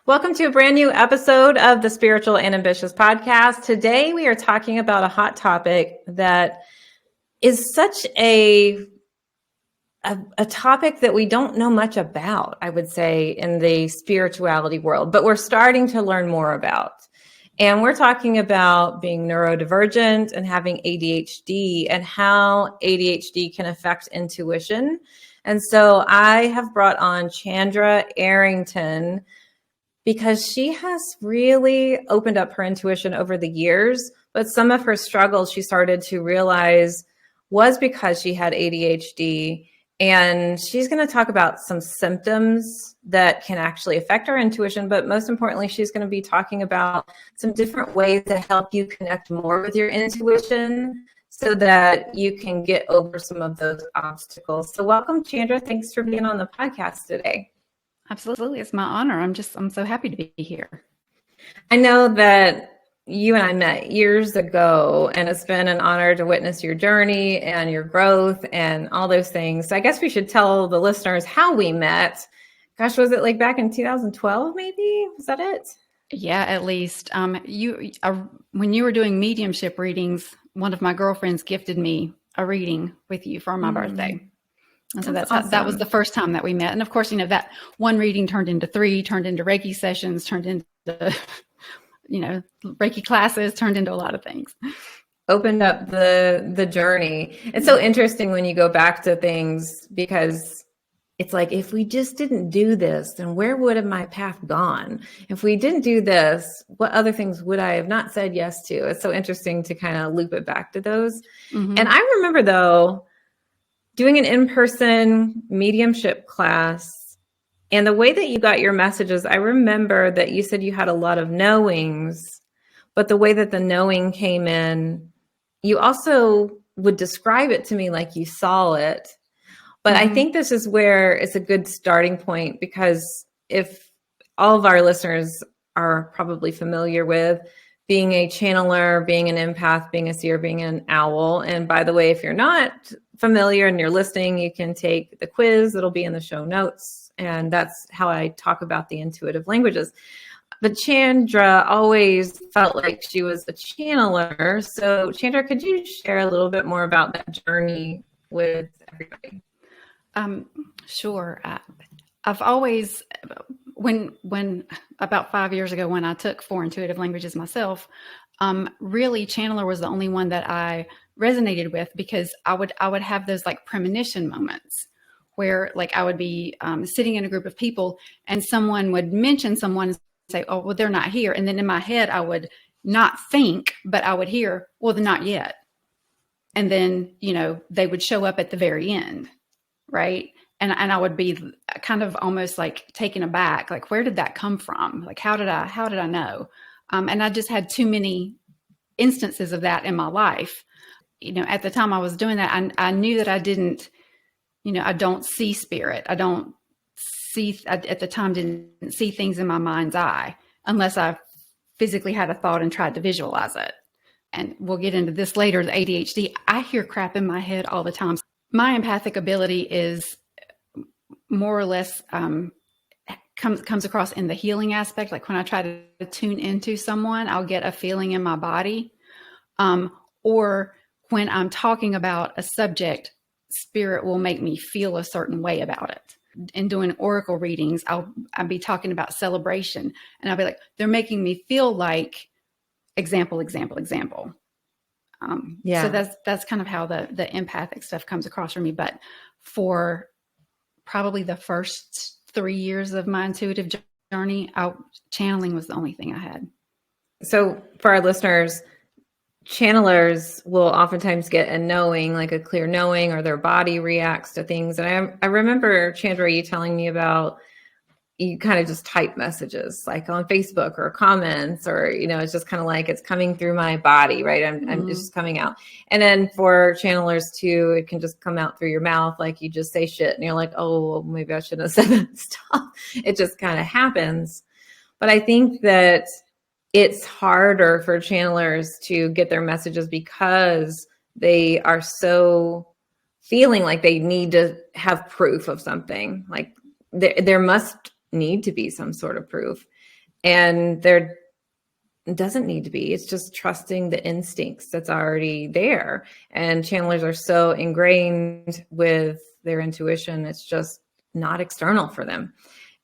Welcome to a brand new episode of the Spiritual and Ambitious podcast. Today we are talking about a hot topic that is such a topic that we don't know much about, I would say, in the spirituality world, but we're starting to learn more about. And we're talking about being neurodivergent and having ADHD and how ADHD can affect intuition. And so I have brought on Chandra Arrington because she has really opened up her intuition over the years, but some of her struggles she started to realize was because she had ADHD. And she's going to talk about some symptoms that can actually affect our intuition, but most importantly, she's going to be talking about some different ways to help you connect more with your intuition so that you can get over some of those obstacles. So welcome, Chandra. Thanks for being on the podcast today. Absolutely. It's my honor. I'm so happy to be here. I know that you and I met years ago, and it's been an honor to witness your journey and your growth and all those things. So I guess we should tell the listeners how we met. Gosh, was it like back in 2012, maybe? Was that it? Yeah, at least. When you were doing mediumship readings, one of my girlfriends gifted me a reading with you for my birthday. And so that's awesome. That was the first time that we met. And of course, that one reading turned into 3, turned into Reiki sessions, turned into, Reiki classes, turned into a lot of things. Opened up the journey. It's so interesting when you go back to things because it's like, if we just didn't do this, then where would have my path gone? If we didn't do this, what other things would I have not said yes to? It's so interesting to kind of loop it back to those. Mm-hmm. And I remember, though, doing an in-person mediumship class and the way that you got your messages, I remember that you said you had a lot of knowings, but the way that the knowing came in, you also would describe it to me like you saw it. But I think this is where it's a good starting point, because if all of our listeners are probably familiar with being a channeler, being an empath, being a seer, being an owl. And by the way, if you're not familiar and you're listening, you can take the quiz. It'll be in the show notes. And that's how I talk about the intuitive languages. But Chandra always felt like she was a channeler. So Chandra, could you share a little bit more about that journey with everybody? Sure. I've always, when about 5 years ago, when I took 4 intuitive languages myself, really channeler was the only one that I resonated with, because I would have those like premonition moments where like I would be sitting in a group of people and someone would mention someone and say, oh, well, they're not here. And then in my head, I would not think, but I would hear, well, they're not yet. And then, they would show up at the very end. Right. And I would be kind of almost like taken aback, like, where did that come from? Like, how did I know? And I just had too many instances of that in my life. At the time I was doing that, I knew that I didn't, I don't see spirit. I don't see, at the time, didn't see things in my mind's eye unless I physically had a thought and tried to visualize it. And we'll get into this later, the ADHD. I hear crap in my head all the time. My empathic ability is more or less comes across in the healing aspect. Like when I try to tune into someone, I'll get a feeling in my body. Or when I'm talking about a subject, spirit will make me feel a certain way about it. In doing oracle readings, I'll be talking about celebration, and I'll be like, they're making me feel like example. So that's kind of how the empathic stuff comes across for me. But for probably the first 3 years of my intuitive journey, channeling was the only thing I had. So for our listeners, channelers will oftentimes get a knowing, like a clear knowing, or their body reacts to things. And I remember, Chandra, you telling me about, you kind of just type messages like on Facebook or comments, or, it's just kind of like it's coming through my body, right? I'm just coming out. And then for channelers too, it can just come out through your mouth. Like you just say shit and you're like, oh, well, maybe I shouldn't have said that stuff. It just kind of happens. But I think that it's harder for channelers to get their messages because they are so feeling like they need to have proof of something. Like there must need to be some sort of proof. And there doesn't need to be. It's just trusting the instincts that's already there. And channelers are so ingrained with their intuition, it's just not external for them.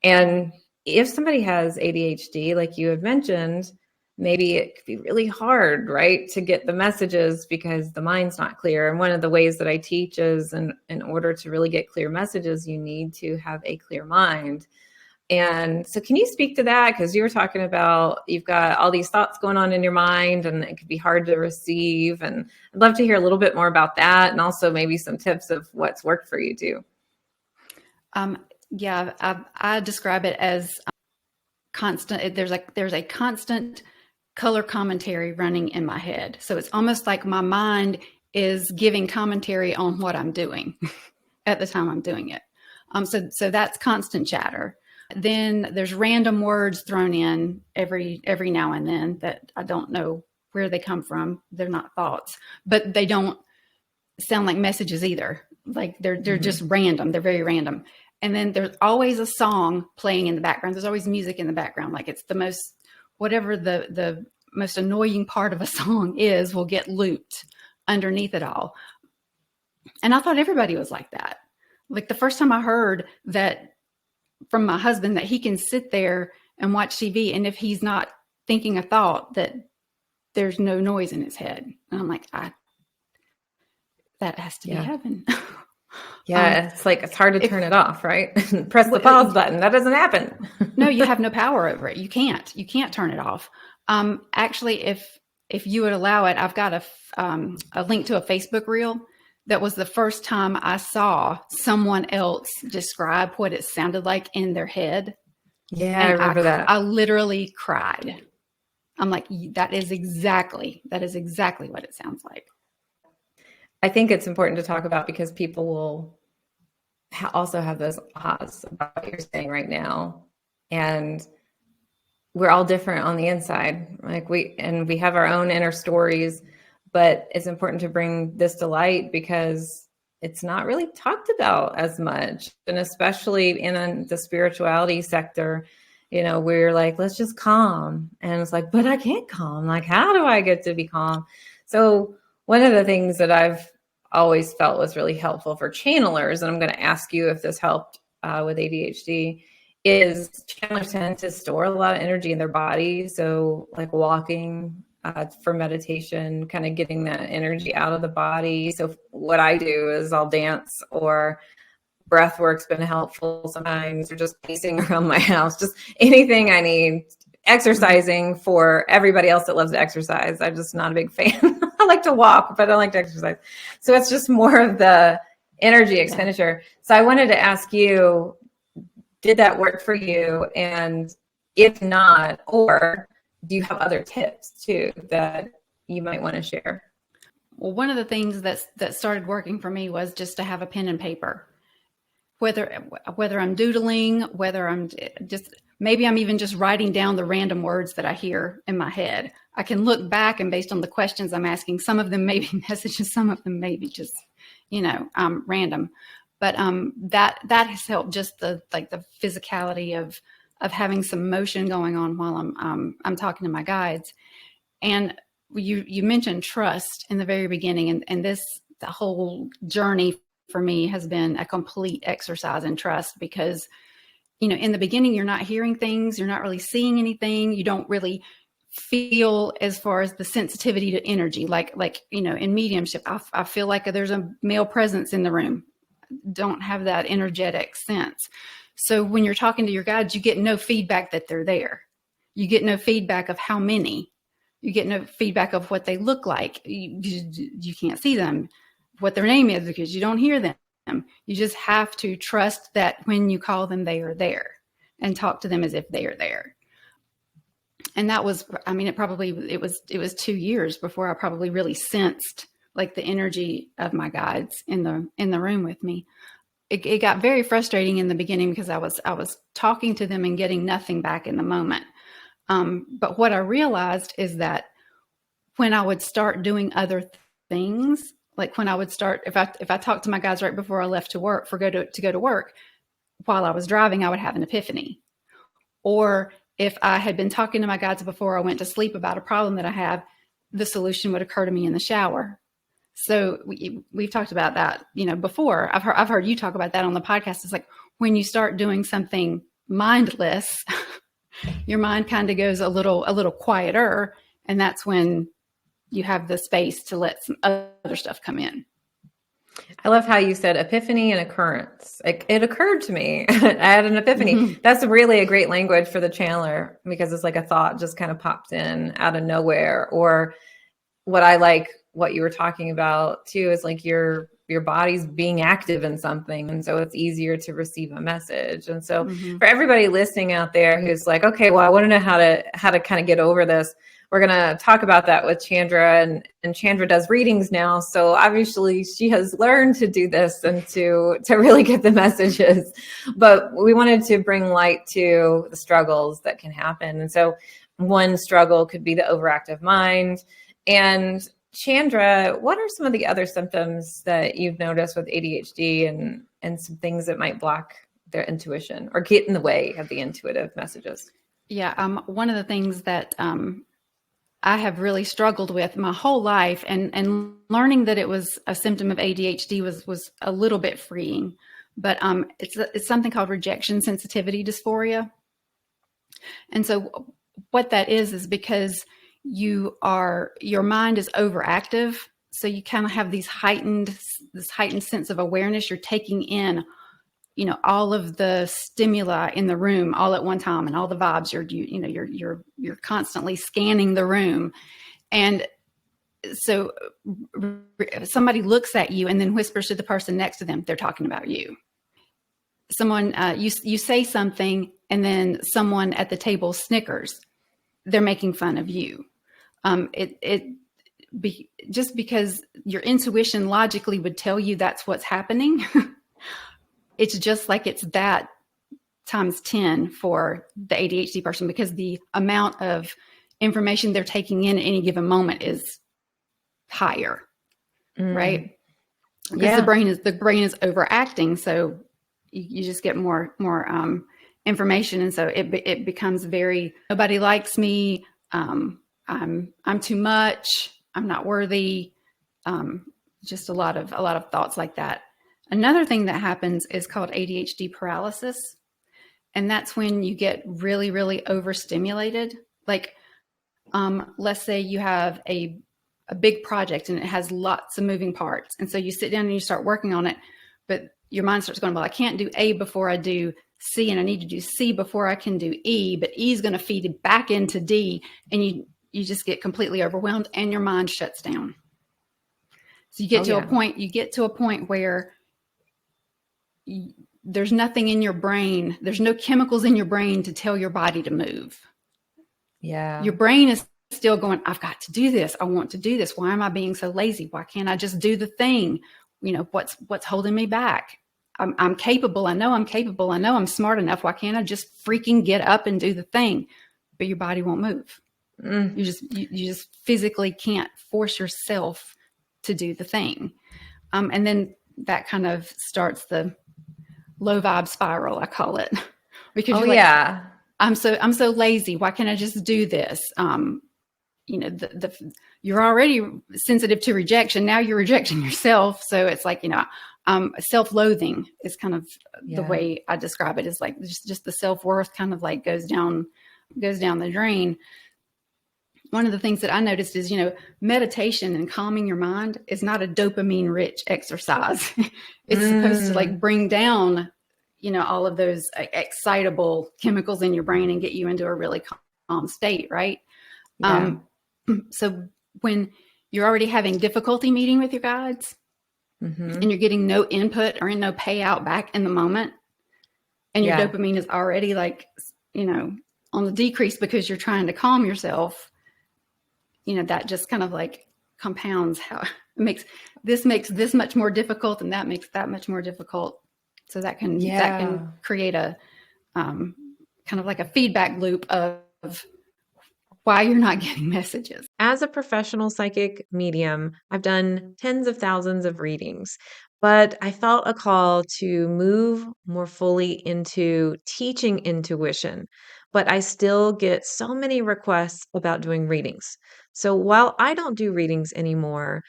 And if somebody has ADHD, like you had mentioned, maybe it could be really hard, right, to get the messages because the mind's not clear. And one of the ways that I teach is in order to really get clear messages, you need to have a clear mind. And so can you speak to that? Because you were talking about you've got all these thoughts going on in your mind and it could be hard to receive. And I'd love to hear a little bit more about that and also maybe some tips of what's worked for you too. Yeah, I describe it as constant. There's a constant color commentary running in my head. So it's almost like my mind is giving commentary on what I'm doing at the time I'm doing it. So that's constant chatter. Then there's random words thrown in every now and then that I don't know where they come from. They're not thoughts, but they don't sound like messages either. Like they're just random. They're very random. And then there's always a song playing in the background. There's always music in the background. Like it's the most, whatever the most annoying part of a song is, will get looped underneath it all. And I thought everybody was like that. Like the first time I heard that from my husband, that he can sit there and watch TV, and if he's not thinking a thought, that there's no noise in his head. And I'm like, that has to be heaven. Yeah, it's like it's hard to turn it off, right? Press the pause button. That doesn't happen. No, you have no power over it. You can't turn it off. Actually, if you would allow it, I've got a link to a Facebook reel. That was the first time I saw someone else describe what it sounded like in their head. Yeah, and I remember that. I literally cried. I'm like, that is exactly what it sounds like. I think it's important to talk about because people will also have those ahas about what you're saying right now. And we're all different on the inside. Like we have our own inner stories, but it's important to bring this to light because it's not really talked about as much. And especially in the spirituality sector, we're like, let's just calm. And it's like, but I can't calm. Like, how do I get to be calm? So one of the things that I've always felt was really helpful for channelers, and I'm going to ask you if this helped with ADHD, is channelers tend to store a lot of energy in their body. So like walking for meditation, kind of getting that energy out of the body. So what I do is I'll dance, or breath work's been helpful sometimes, or just pacing around my house, just anything I need. Exercising for everybody else that loves to exercise. I'm just not a big fan. I like to walk, but I don't like to exercise. So it's just more of the energy expenditure. So I wanted to ask you, did that work for you? And if not, or do you have other tips too that you might want to share? Well, one of the things that started working for me was just to have a pen and paper. Whether I'm doodling, whether I'm just, maybe I'm even just writing down the random words that I hear in my head. I can look back, and based on the questions I'm asking, some of them may be messages, some of them may be just, random. But that has helped, just the physicality of having some motion going on while I'm talking to my guides. And you mentioned trust in the very beginning, and the whole journey for me has been a complete exercise in trust, because in the beginning, you're not hearing things, you're not really seeing anything, you don't really feel as far as the sensitivity to energy. Like in mediumship, I feel like there's a male presence in the room. Don't have that energetic sense. So when you're talking to your guides, you get no feedback that they're there. You get no feedback of how many. You get no feedback of what they look like. You can't see them, what their name is, because you don't hear them. You just have to trust that when you call them, they are there, and talk to them as if they are there. And that was, it was 2 years before I probably really sensed like the energy of my guides in the room with me. It got very frustrating in the beginning because I was talking to them and getting nothing back in the moment. But what I realized is that when I would start doing other things, like when I would start, if I talked to my guides right before I left to go to work, while I was driving, I would have an epiphany. Or if I had been talking to my guides before I went to sleep about a problem that I have, the solution would occur to me in the shower. So we've talked about that, before. I've heard you talk about that on the podcast. It's like when you start doing something mindless, your mind kind of goes a little quieter, and that's when you have the space to let some other stuff come in. I love how you said epiphany and occurrence. It occurred to me. I had an epiphany. Mm-hmm. That's really a great language for the channeler, because it's like a thought just kind of popped in out of nowhere. Or what you were talking about too is like your body's being active in something, and so it's easier to receive a message. And so for everybody listening out there who's like, okay, well, I want to know how to kind of get over this, we're going to talk about that with Chandra, and Chandra does readings now. So obviously she has learned to do this and to really get the messages, but we wanted to bring light to the struggles that can happen. And so one struggle could be the overactive mind. And Chandra, what are some of the other symptoms that you've noticed with ADHD and some things that might block their intuition or get in the way of the intuitive messages? Yeah. One of the things that, I have really struggled with my whole life, and learning that it was a symptom of ADHD was a little bit freeing, but it's something called rejection sensitivity dysphoria. And so what that is because your mind is overactive. So you kind of have this heightened sense of awareness. You're taking in, all of the stimuli in the room all at one time, and all the vibes. You're constantly scanning the room. And so if somebody looks at you and then whispers to the person next to them, they're talking about you. Someone, you say something, and then someone at the table snickers, they're making fun of you. Just because your intuition logically would tell you that's what's happening. It's just like it's that times 10 for the ADHD person, because the amount of information they're taking in at any given moment is higher, right? Because the brain is overacting, so you just get more information, and so it becomes very, nobody likes me, I'm too much, I'm not worthy, just a lot of thoughts like that. Another thing that happens is called ADHD paralysis. And that's when you get really, really overstimulated. Like, let's say you have a big project and it has lots of moving parts. And so you sit down and you start working on it, but your mind starts going, well, I can't do A before I do C, and I need to do C before I can do E, but E is going to feed it back into D. And you just get completely overwhelmed, and your mind shuts down. So you get to a point where there's nothing in your brain. There's no chemicals in your brain to tell your body to move. Yeah. Your brain is still going, I've got to do this. I want to do this. Why am I being so lazy? Why can't I just do the thing? What's holding me back? I'm capable. I know I'm capable. I know I'm smart enough. Why can't I just freaking get up and do the thing? But your body won't move. You just physically can't force yourself to do the thing. And then that kind of starts the low vibe spiral, I call it, because I'm so lazy. Why can't I just do this? You're already sensitive to rejection. Now you're rejecting yourself. So it's like, self-loathing is kind of the way I describe it, is like just the self-worth kind of like goes down the drain. One of the things that I noticed is, meditation and calming your mind is not a dopamine rich exercise. It's supposed to like bring down, all of those excitable chemicals in your brain and get you into a really calm state. Right. Yeah. So when you're already having difficulty meeting with your guides and you're getting no input or no payout back in the moment, and your dopamine is already like, on the decrease because you're trying to calm yourself, that just kind of like compounds how it makes this much more difficult, and that makes that much more difficult. So that can create a kind of like a feedback loop of why you're not getting messages. As a professional psychic medium, I've done tens of thousands of readings, but I felt a call to move more fully into teaching intuition. but I still get so many requests about doing readings. So while I don't do readings anymore,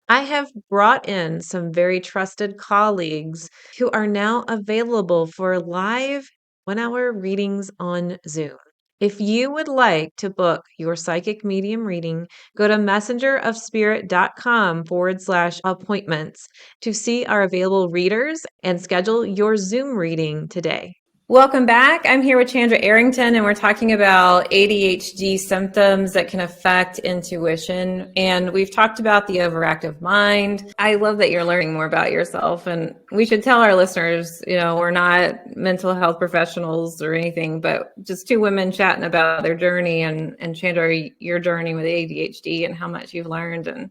I have brought in some very trusted colleagues who are now available for live 1 hour readings on Zoom. If you would like to book your psychic medium reading, go to messengerofspirit.com/appointments to see our available readers and schedule your Zoom reading today. Welcome back. I'm here with Chandra Arrington, and we're talking about ADHD symptoms that can affect intuition. And we've talked about the overactive mind. I love that you're learning more about yourself. And we should tell our listeners, we're not mental health professionals or anything, but just two women chatting about their journey, and Chandra, your journey with ADHD and how much you've learned. And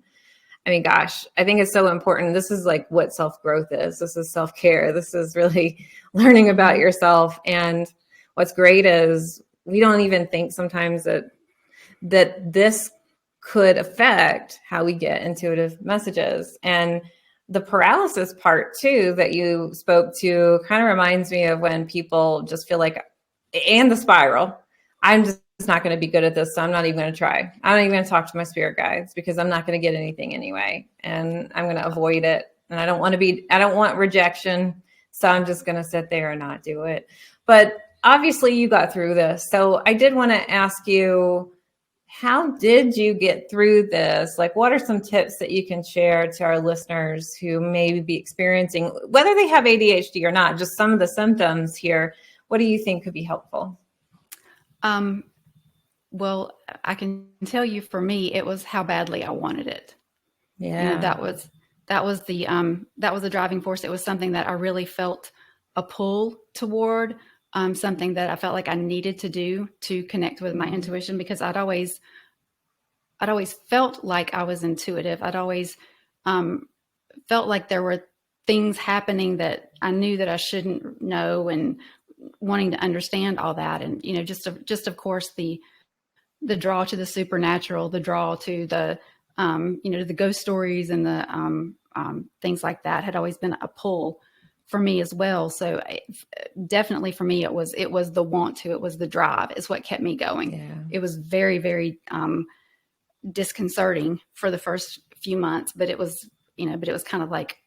I mean, gosh, I think it's so important. This is like what self-growth is. This is self-care. This is really learning about yourself. And what's great is we don't even think sometimes that this could affect how we get intuitive messages. And the paralysis part too, that you spoke to, kind of reminds me of when people just feel like, and the spiral, I'm just not going to be good at this, so I'm not even going to try. I'm not even going to talk to my spirit guides because I'm not going to get anything anyway, and I'm going to avoid it. And I don't want rejection, so I'm just going to sit there and not do it. But obviously you got through this. So I did want to ask you, how did you get through this? Like, what are some tips that you can share to our listeners who may be experiencing, whether they have ADHD or not, just some of the symptoms here? What do you think could be helpful? Well, I can tell you, for me, it was how badly I wanted it. Yeah, that was the driving force. It was something that I really felt a pull toward, something that I felt like I needed to do to connect with my intuition, because I'd always felt like I was intuitive. I'd always felt like there were things happening that I knew that I shouldn't know, and wanting to understand all that. And, just of course, the draw to the supernatural, the draw to the, the ghost stories and the things like that had always been a pull for me as well. So definitely for me, it was the want to, it was the drive, is what kept me going. Yeah. It was very, very disconcerting for the first few months, but it was kind of like,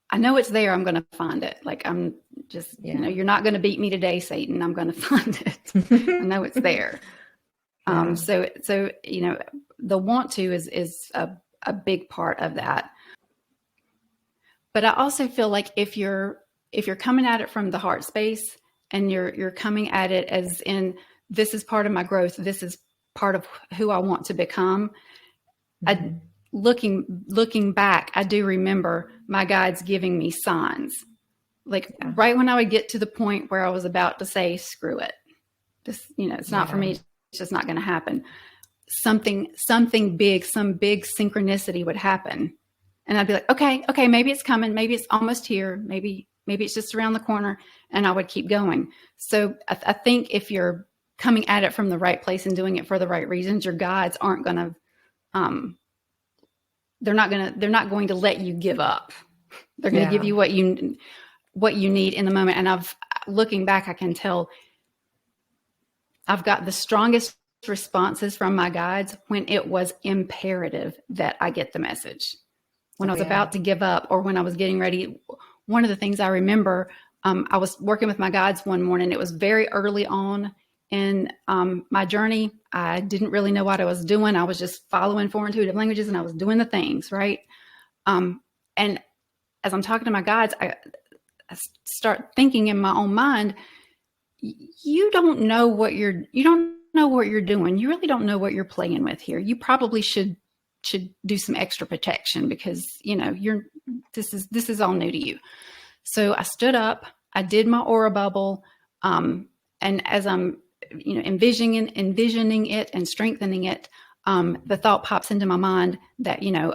I know it's there. I'm going to find it. Like, I'm just, you're not going to beat me today, Satan. I'm going to find it. I know it's there. Yeah. So, the want to is a big part of that. But I also feel like if you're coming at it from the heart space, and you're coming at it as in, this is part of my growth, this is part of who I want to become. Looking back, I do remember my guides giving me signs. Like, right when I would get to the point where I was about to say, screw it, this, it's not for me. It's just not going to happen. Something big, some big synchronicity would happen. And I'd be like, okay, maybe it's coming. Maybe it's almost here. Maybe it's just around the corner. And I would keep going. So I think if you're coming at it from the right place and doing it for the right reasons, your guides aren't going to, they're not going to let you give up. They're going to give you what you need in the moment. And looking back, I can tell I've got the strongest responses from my guides when it was imperative that I get the message. When I was about to give up, or when I was getting ready. One of the things I remember, I was working with my guides one morning. It was very early on in my journey. I didn't really know what I was doing. I was just following 4 intuitive languages, and I was doing the things, right? And as I'm talking to my guides, I start thinking in my own mind, you don't know what you're doing. You really don't know what you're playing with here. You probably should do some extra protection, because this is all new to you. So I stood up, I did my aura bubble, and as I'm envisioning it and strengthening it, the thought pops into my mind that no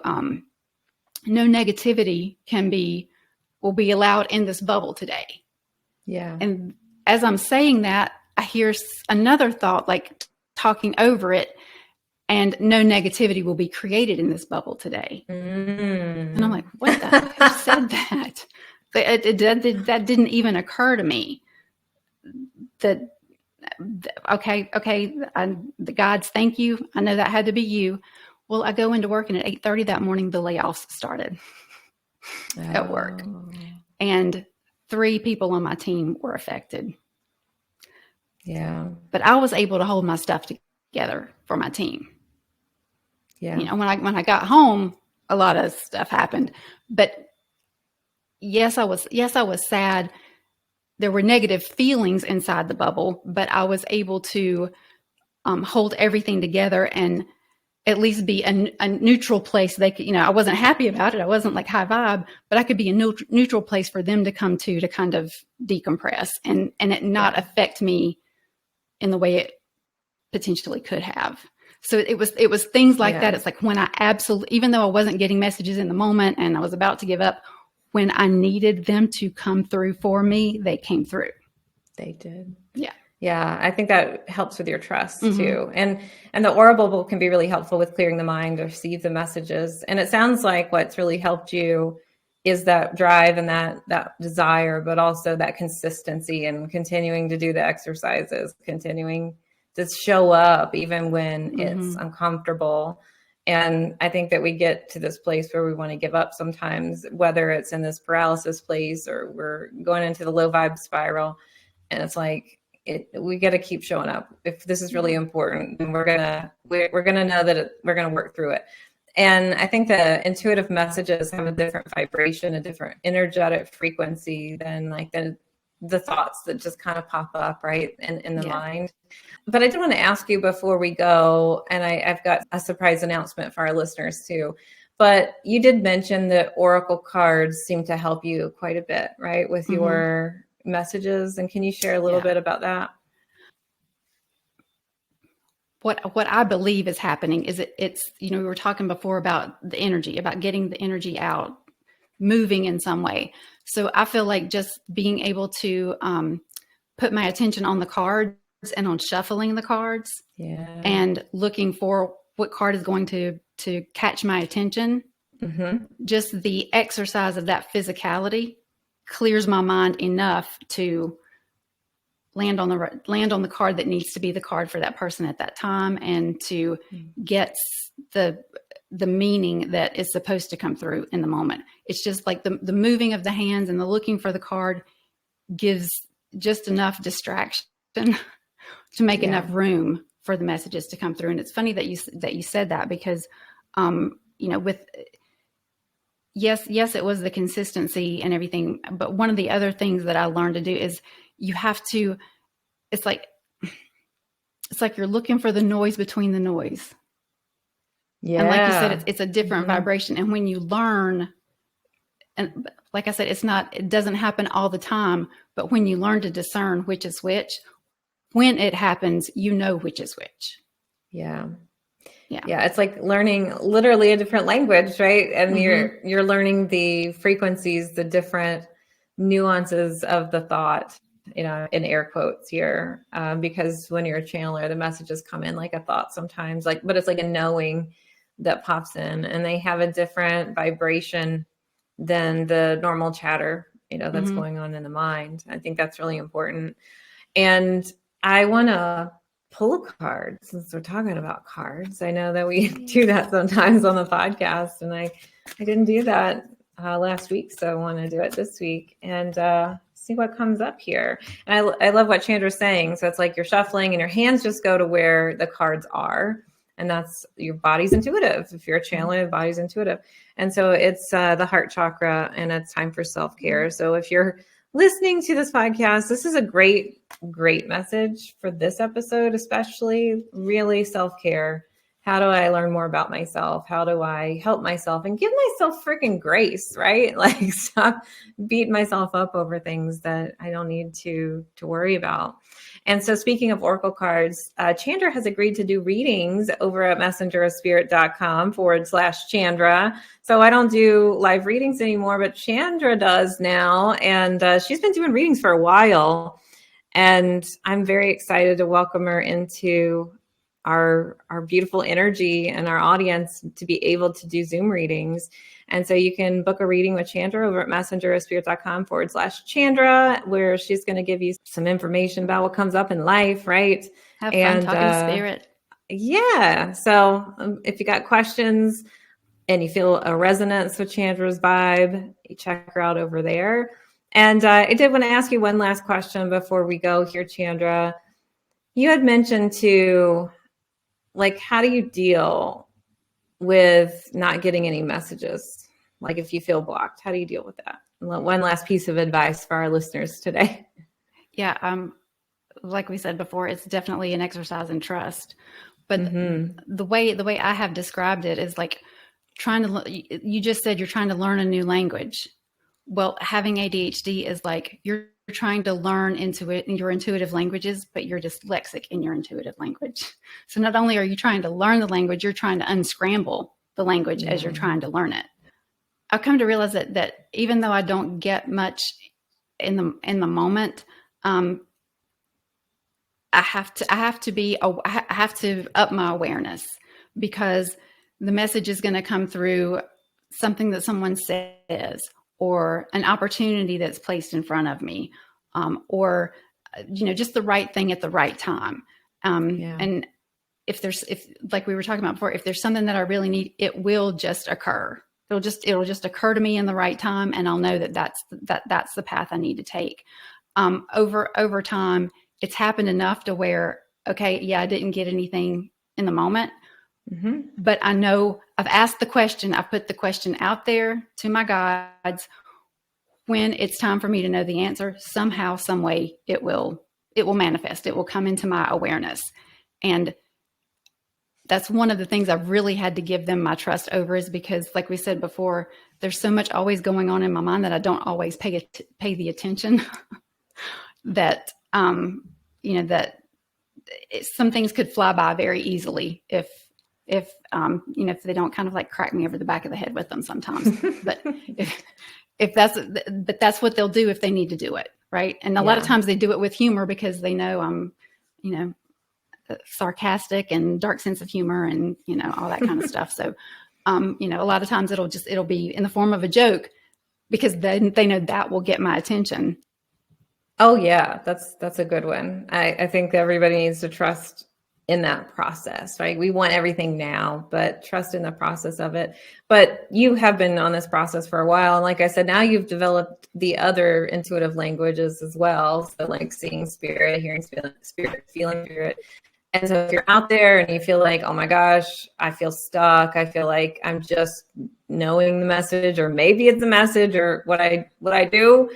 negativity will be allowed in this bubble today. Yeah. And as I'm saying that, I hear another thought, like talking over it, and no negativity will be created in this bubble today. And I'm like, what the heck? Who said that? That didn't even occur to me. That okay, the gods, thank you. I know that had to be you. Well, I go into work, and at 8:30 that morning, the layoffs started at work. And 3 people on my team were affected. Yeah. But I was able to hold my stuff together for my team. Yeah. You know, when I got home, a lot of stuff happened. But yes, I was sad. There were negative feelings inside the bubble, but I was able to hold everything together and at least be a neutral place. They could, you know, I wasn't happy about it. I wasn't like high vibe, but I could be a neutral place for them to come to kind of decompress and it not affect me in the way it potentially could have. So it was things like that. It's like when I absolutely, even though I wasn't getting messages in the moment and I was about to give up, when I needed them to come through for me, they came through. They did. Yeah. Yeah, I think that helps with your trust too. And the aura bubble can be really helpful with clearing the mind to receive the messages. And it sounds like what's really helped you is that drive and that desire, but also that consistency and continuing to do the exercises, continuing to show up even when it's uncomfortable. And I think that we get to this place where we want to give up sometimes, whether it's in this paralysis place or we're going into the low vibe spiral. And it's like, we got to keep showing up. If this is really important, then we're gonna know that we're gonna work through it. And I think the intuitive messages have a different vibration, a different energetic frequency than like the thoughts that just kind of pop up right in the mind. But I did want to ask you before we go, and I've got a surprise announcement for our listeners too. But you did mention that oracle cards seem to help you quite a bit, right, with your messages. And can you share a little bit about that? What I believe is happening is it's, you know, we were talking before about the energy, about getting the energy out, moving in some way. So I feel like just being able to put my attention on the cards and on shuffling the cards and looking for what card is going to catch my attention. Just the exercise of that physicality clears my mind enough to land on the card that needs to be the card for that person at that time, and to get the meaning that is supposed to come through in the moment. It's just like the moving of the hands and the looking for the card gives just enough distraction to make enough room for the messages to come through. And it's funny that you said that, because you know, with yes, it was the consistency and everything. But one of the other things that I learned to do is you have to, it's like you're looking for the noise between the noise. Yeah. And like you said, it's a different vibration. And when you learn, and like I said, it doesn't happen all the time, but when you learn to discern which is which, when it happens, you know which is which. Yeah. It's like learning literally a different language, right? And you're learning the frequencies, the different nuances of the thought, you know, in air quotes here, because when you're a channeler, the messages come in like a thought sometimes, but it's like a knowing that pops in, and they have a different vibration than the normal chatter, you know, that's going on in the mind. I think that's really important. And I want to pull a card since we're talking about cards. I know that we do that sometimes on the podcast, and I didn't do that last week, so I want to do it this week and see what comes up here. And I love what Chandra's saying. So it's like you're shuffling and your hands just go to where the cards are, and that's your body's intuitive. If you're a channeler, the body's intuitive. And so it's the heart chakra, and it's time for self-care. So if you're listening to this podcast, this is a great message for this episode, especially really self-care. How do I learn more about myself? How do I help myself and give myself freaking grace, right? Like stop beating myself up over things that I don't need to worry about. And so speaking of oracle cards, Chandra has agreed to do readings over at messengerofspirit.com/Chandra. So I don't do live readings anymore, but Chandra does now. And she's been doing readings for a while. And I'm very excited to welcome her into our beautiful energy and our audience to be able to do Zoom readings. And so you can book a reading with Chandra over at messengerofspirit.com/Chandra, where she's going to give you some information about what comes up in life, right? Have fun talking spirit. Yeah. So if you got questions and you feel a resonance with Chandra's vibe, you check her out over there. And I did want to ask you one last question before we go here, Chandra. You had mentioned too, like, how do you deal with not getting any messages? Like if you feel blocked, how do you deal with that? One last piece of advice for our listeners today. Yeah. Like we said before, it's definitely an exercise in trust. But the way I have described it is like you just said you're trying to learn a new language. Well, having ADHD is like you're trying to learn your intuitive languages, but you're dyslexic in your intuitive language. So not only are you trying to learn the language, you're trying to unscramble the language as you're trying to learn it. I've come to realize that even though I don't get much in the moment, I have to up my awareness, because the message is going to come through something that someone says, or an opportunity that's placed in front of me, or just the right thing at the right time. And if like we were talking about before, if there's something that I really need, it will just occur. It'll just occur to me in the right time, and I'll know that's the path I need to take. Over time, it's happened enough to where, okay, yeah, I didn't get anything in the moment, but I know I've asked the question. I've put the question out there to my guides. When it's time for me to know the answer, somehow, some way, it will manifest. It will come into my awareness. And that's one of the things I've really had to give them my trust over, is because, like we said before, there's so much always going on in my mind that I don't always pay the attention that, that some things could fly by very easily if they don't kind of like crack me over the back of the head with them sometimes. But but that's what they'll do if they need to do it. Right. And a lot of times they do it with humor, because they know I'm, sarcastic and dark sense of humor and, all that kind of stuff. So, a lot of times it'll be in the form of a joke, because then they know that will get my attention. Oh yeah. That's a good one. I think everybody needs to trust in that process, right? We want everything now, but trust in the process of it. But you have been on this process for a while. And like I said, now you've developed the other intuitive languages as well. So like seeing spirit, hearing spirit, feeling spirit. And so if you're out there and you feel like, oh my gosh, I feel stuck, I feel like I'm just knowing the message, or maybe it's a message, or what I do,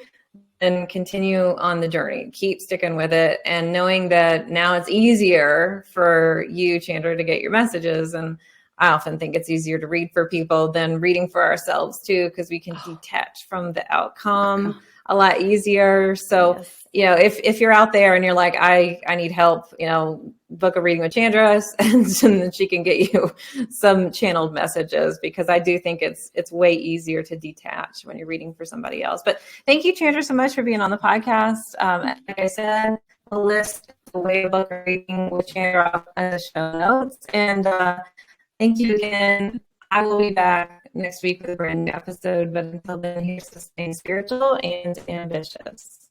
and continue on the journey. Keep sticking with it, and knowing that now it's easier for you, Chandra, to get your messages. And I often think it's easier to read for people than reading for ourselves too, because we can detach from the outcome a lot easier. So, if you're out there and you're like, I need help, book a reading with Chandra, and then she can get you some channeled messages, because I do think it's way easier to detach when you're reading for somebody else. But thank you, Chandra, so much for being on the podcast. Like I said, we'll list the way to book a reading with Chandra in the show notes. And thank you again. I will be back next week with a brand new episode, but until then, here's to staying spiritual and ambitious.